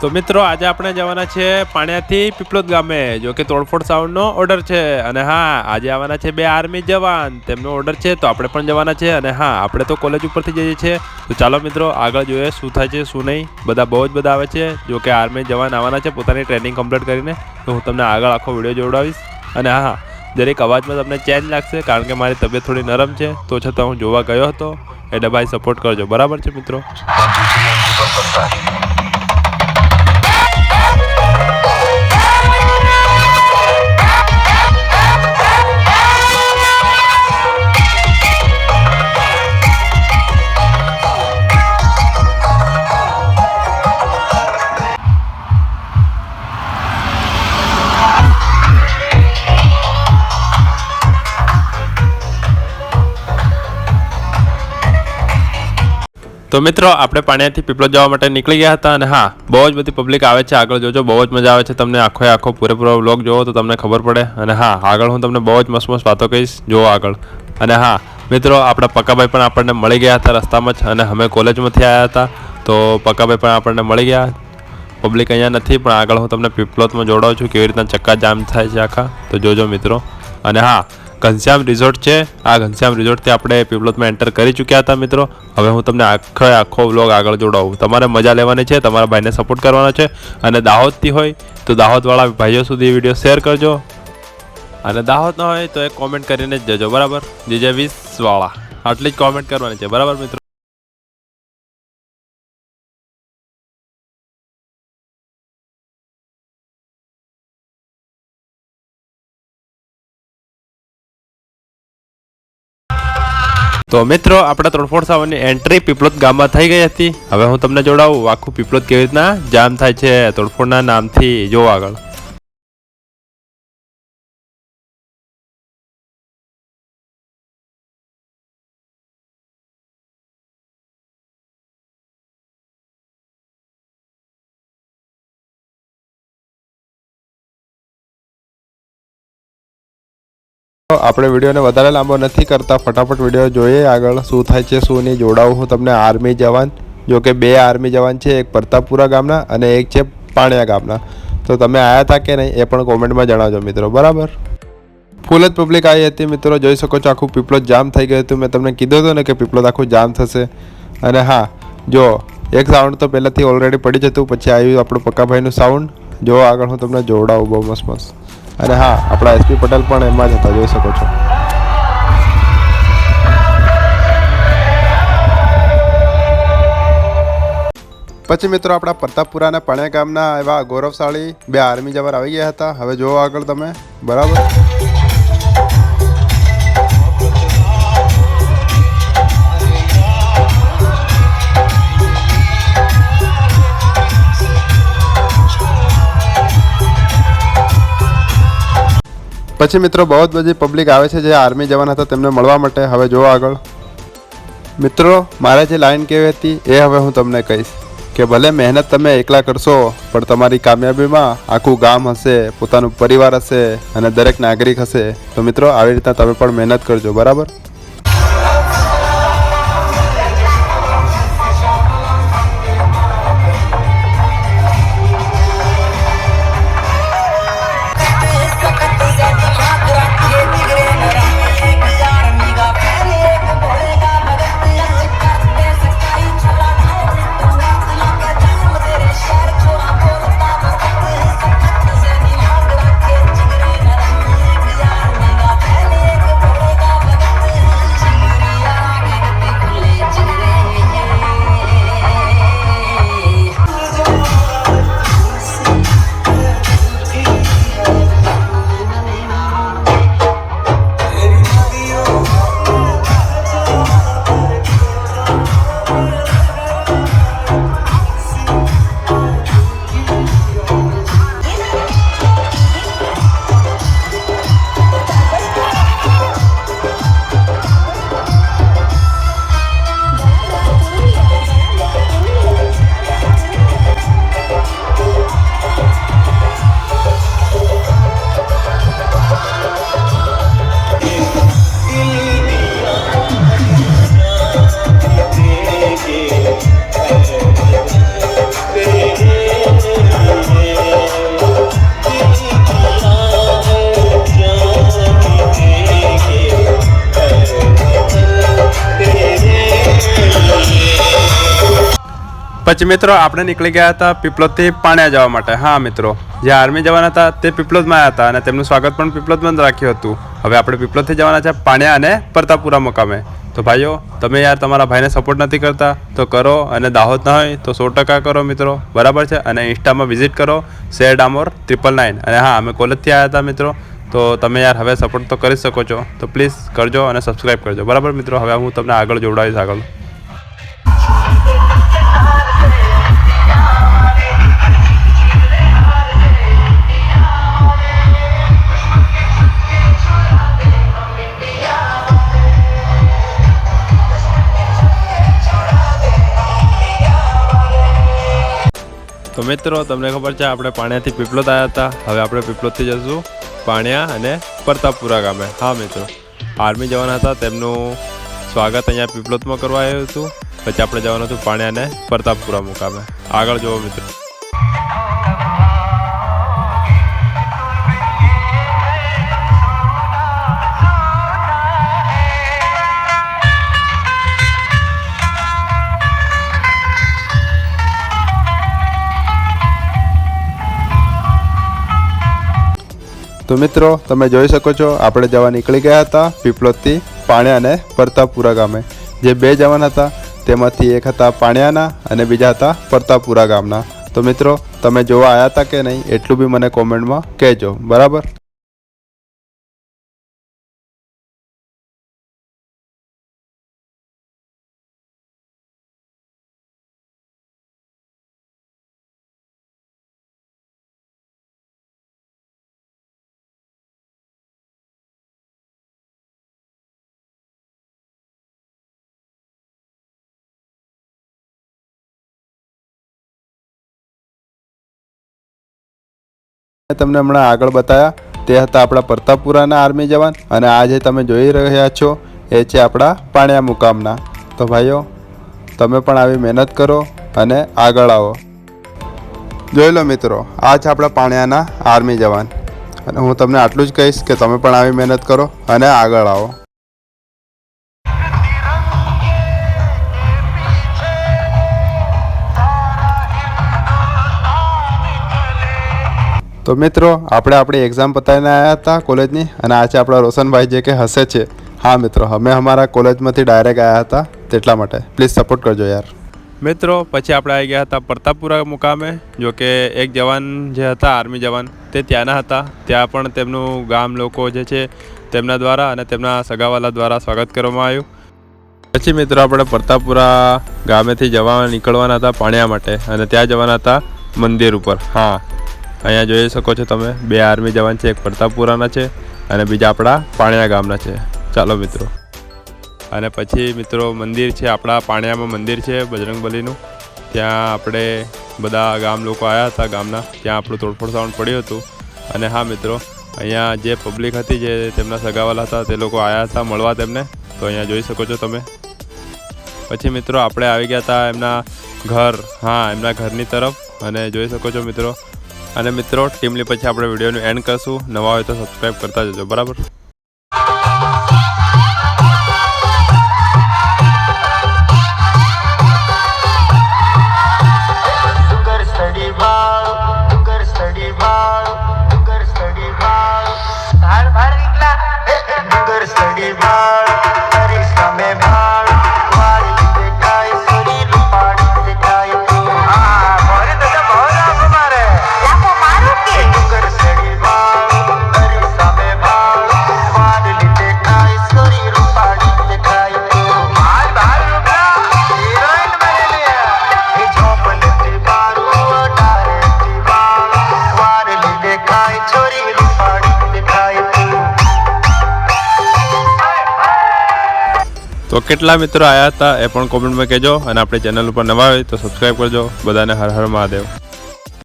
તો મિત્રો આજે આપણે જવાના છે પાણિયાથી પીપલોદ ગામે, જો કે તોડફોડ સાઉન્ડનો ઓર્ડર છે. અને હા, આજે આવવાના છે 2 આર્મી જવાન, તેમનો ઓર્ડર છે તો આપણે પણ જવાના છે. અને હા, આપણે તો કોલેજ ઉપરથી જઈએ છીએ. તો ચાલો મિત્રો આગળ જોઈએ શું થાય છે શું નહીં. બધા બહુ જ બધા આવે છે, જો કે આર્મી જવાન આવવાના છે પોતાની ટ્રેનિંગ કમ્પ્લીટ કરીને. તો હું તમને આગળ આખો વિડીયો જોડાવીશ. અને હા, દરેક અવાજમાં તમને ચેન્જ લાગશે કારણ કે મારી તબિયત થોડી નરમ છે, તો છતાં હું જોવા ગયો હતો. એટલે ભાઈ સપોર્ટ કરજો, બરાબર છે મિત્રો. તો મિત્રો આપણે પાણિયાથી પીપલોદ જવા માટે નીકળી ગયા હતા. અને હા, બહુ જ બધી પબ્લિક આવે છે. આગળ જોજો, બહુ જ મજા આવે છે. તમને આખો પૂરેપૂરો વ્લોગ જોવો તો તમને ખબર પડે. અને હા, આગળ હું તમને બહુ જ મસ્ત વાતો કહીશ, જોવો આગળ. અને હા મિત્રો, આપણા પક્કાભાઈ પણ આપણને મળી ગયા હતા રસ્તામાં જ. અને અમે કોલેજમાંથી આવ્યા હતા તો પક્કાભાઈ પણ આપણને મળી ગયા. પબ્લિક અહીંયા નથી, પણ આગળ હું તમને પીપલોદમાં જોડાઉં છું કેવી રીતના ચક્કા જામ થાય છે આખા, તો જોજો મિત્રો. અને હા, ઘનશ્યામ રિઝોર્ટ છે. આ ઘનશ્યામ રિઝોર્ટથી આપણે પીપલોદમાં એન્ટર કરી ચૂક્યા હતા મિત્રો. હવે હું તમને આખો વ્લોગ આગળ જોડાવું. તમારે મજા લેવાની છે, તમારા ભાઈને સપોર્ટ કરવાનો છે. અને દાહોદથી હોય તો દાહોદવાળા ભાઈઓ સુધી વિડીયો શેર કરજો. અને દાહોદ ન હોય તો એક કોમેન્ટ કરીને જ જજો, બરાબર. જે 20વાળા આટલી જ કોમેન્ટ કરવાની છે, બરાબર મિત્રો. તો મિત્રો, આપણા તોડફોડ સાઉન્ડની એન્ટ્રી પીપલોદ ગામમાં થઈ ગઈ હતી. હવે હું તમને જોડાવું આખું પીપલોદ કેવી રીતના જામ થાય છે તોડફોડના નામથી, જો આગળ. આપણે વિડીયોને વધારે લાંબો નથી કરતા, ફટાફટ વિડીયો જોઈએ આગળ શું થાય છે શું નહીં. જોડાવું હું તમને આર્મી જવાન, જો કે 2 આર્મી જવાન છે, એક પ્રતાપપુરા ગામના અને એક છે પાણિયા ગામના. તો તમે આવ્યા હતા કે નહીં એ પણ કોમેન્ટમાં જણાવજો મિત્રો, બરાબર. ફૂલ જ પબ્લિક આવી હતી મિત્રો, જોઈ શકો છો. આખું પીપલોદ જામ થઈ ગયું હતું. મેં તમને કીધું હતું ને કે પીપલોદ આખું જામ થશે. અને હા, જો એક સાઉન્ડ તો પહેલાંથી ઓલરેડી પડી જતું, પછી આવ્યું આપણું પક્કાભાઈનું સાઉન્ડ. જો આગળ હું તમને જોડાવું બહુ મસ્ત. અને હા, આપણા એસપી પટેલ પણ એમાં જ હતા, જોઈ શકો છો. પછી મિત્રો, આપણા પ્રતાપપુરા અને પાણિયા ગામના એવા ગૌરવશાળી 2 આર્મી જવાન આવી ગયા હતા. હવે જોવો આગળ તમે, બરાબર. પછી મિત્રો, બહુ જ બધી પબ્લિક આવે છે જે આર્મી જવાન હતા તેમને મળવા માટે. હવે જોવો આગળ મિત્રો, મારે જે લાઈન કહેવી હતી એ હવે હું તમને કહીશ કે ભલે મહેનત તમે એકલા કરશો, પણ તમારી કામયાબીમાં આખું ગામ હશે, પોતાનું પરિવાર હશે અને દરેક નાગરિક હશે. તો મિત્રો, આવી રીતના તમે પણ મહેનત કરજો, બરાબર. પછી મિત્રો આપણે નીકળી ગયા હતા પીપલોદથી પાણિયા જવા માટે. હા મિત્રો, જે આર્મી જવાન હતા તે પીપલોદમાં આવ્યા હતા અને તેમનું સ્વાગત પણ પીપલોદમાં જ રાખ્યું હતું. હવે આપણે પીપલોદથી જવાના છે પાણિયા અને પ્રતાપપુરા મુકામે. તો ભાઈઓ, તમે યાર તમારા ભાઈને સપોર્ટ નથી કરતા તો કરો, અને દાહોદ ના હોય તો 100% કરો મિત્રો, બરાબર છે. અને ઇન્સ્ટામાં વિઝિટ કરો શેર ડામોર 999. અને હા, અમે કોલેજથી આવ્યા હતા મિત્રો, તો તમે યાર હવે સપોર્ટ તો કરી શકો છો, તો પ્લીઝ કરજો અને સબસ્ક્રાઈબ કરજો, બરાબર મિત્રો. હવે હું તમને આગળ જોડાવીશ આગળ. તો મિત્રો, તમને ખબર છે આપણે પાણિયાથી પીપલોદ આવ્યા હતા. હવે આપણે પીપલોદથી જઈશું પાણિયા અને પ્રતાપપુરા ગામે. હા મિત્રો, આર્મી જવાન હતા, તેમનું સ્વાગત અહીંયા પીપલોદમાં કરવા આવ્યું હતું. પછી આપણે જવાનું હતું પાણિયા અને પ્રતાપપુરા મુકામે. આગળ જોવો મિત્રો. તો મિત્રો, તમે જોઈ શકો છો આપણે જવા નીકળી ગયા હતા પીપલોદથી પાણિયા અને પ્રતાપપુરા ગામે. જે બે જવાન હતા તેમાંથી એક હતા પાણિયાના અને બીજા હતા પ્રતાપપુરા ગામના. તો મિત્રો, તમે જોવા આવ્યા હતા કે નહીં એટલું બી મને કોમેન્ટમાં કહેજો, બરાબર. તમને હમણાં આગળ બતાવ્યા તે હતા આપણા પ્રતાપપુરાના આર્મી જવાન, અને આ જે તમે જોઈ રહ્યા છો એ છે આપણા પાણિયા મુકામના. તો ભાઈઓ, તમે પણ આવી મહેનત કરો અને આગળ આવો. જોઈ લો મિત્રો, આ છે આપણા પાણિયાના આર્મી જવાન, અને હું તમને આટલું જ કહીશ કે તમે પણ આવી મહેનત કરો અને આગળ આવો. તો મિત્રો, આપણે આપણી એક્ઝામ પતાવીને આવ્યા હતા કોલેજની, અને આ છે આપણા રોશનભાઈ જે કે હસે છે. હા મિત્રો, અમે અમારા કોલેજમાંથી ડાયરેક્ટ આવ્યા હતા, તેટલા માટે પ્લીઝ સપોર્ટ કરજો યાર. મિત્રો, પછી આપણે આવી ગયા હતા પ્રતાપપુરા મુકામે. જો કે એક જવાન જે હતા આર્મી જવાન તે ત્યાંના હતા. ત્યાં પણ તેમનું ગામ લોકો જે છે તેમના દ્વારા અને તેમના સગાવાલા દ્વારા સ્વાગત કરવામાં આવ્યું. પછી મિત્રો, આપણે પ્રતાપપુરા ગામેથી નીકળવાના હતા પાણિયા માટે, અને ત્યાં જવાના હતા મંદિર ઉપર. હા, અહીંયા જોઈ શકો છો તમે, બે આર્મી જવાન છે, એક પ્રતાપપુરાના છે અને બીજા આપણા પાણિયા ગામના છે. ચાલો મિત્રો. અને પછી મિત્રો, મંદિર છે આપણા પાણિયામાં, મંદિર છે બજરંગબલીનું. ત્યાં આપણે બધા ગામ લોકો આવ્યા હતા ગામના, ત્યાં આપણું તોડફોડ સાઉન્ડ પડ્યું હતું. અને હા મિત્રો, અહીંયા જે પબ્લિક હતી જે તેમના સગાવાલા હતા તે લોકો આવ્યા હતા મળવા તેમને, તો અહીંયા જોઈ શકો છો તમે. પછી મિત્રો, આપણે આવી ગયા હતા એમના ઘર, હા એમના ઘરની તરફ, અને જોઈ શકો છો મિત્રો. અને મિત્રો, ટીમલી પછી આપણે વિડીયોનું એન્ડ કરશું. નવા હોય તો સબસ્ક્રાઈબ કરતા જજો, બરાબર. તો કેટલા મિત્રો આવ્યા હતા એ પણ કોમેન્ટમાં કહેજો, અને આપણી ચેનલ ઉપર નવા હોય તો સબસ્ક્રાઈબ કરજો. બધાને હર હર મહાદેવ.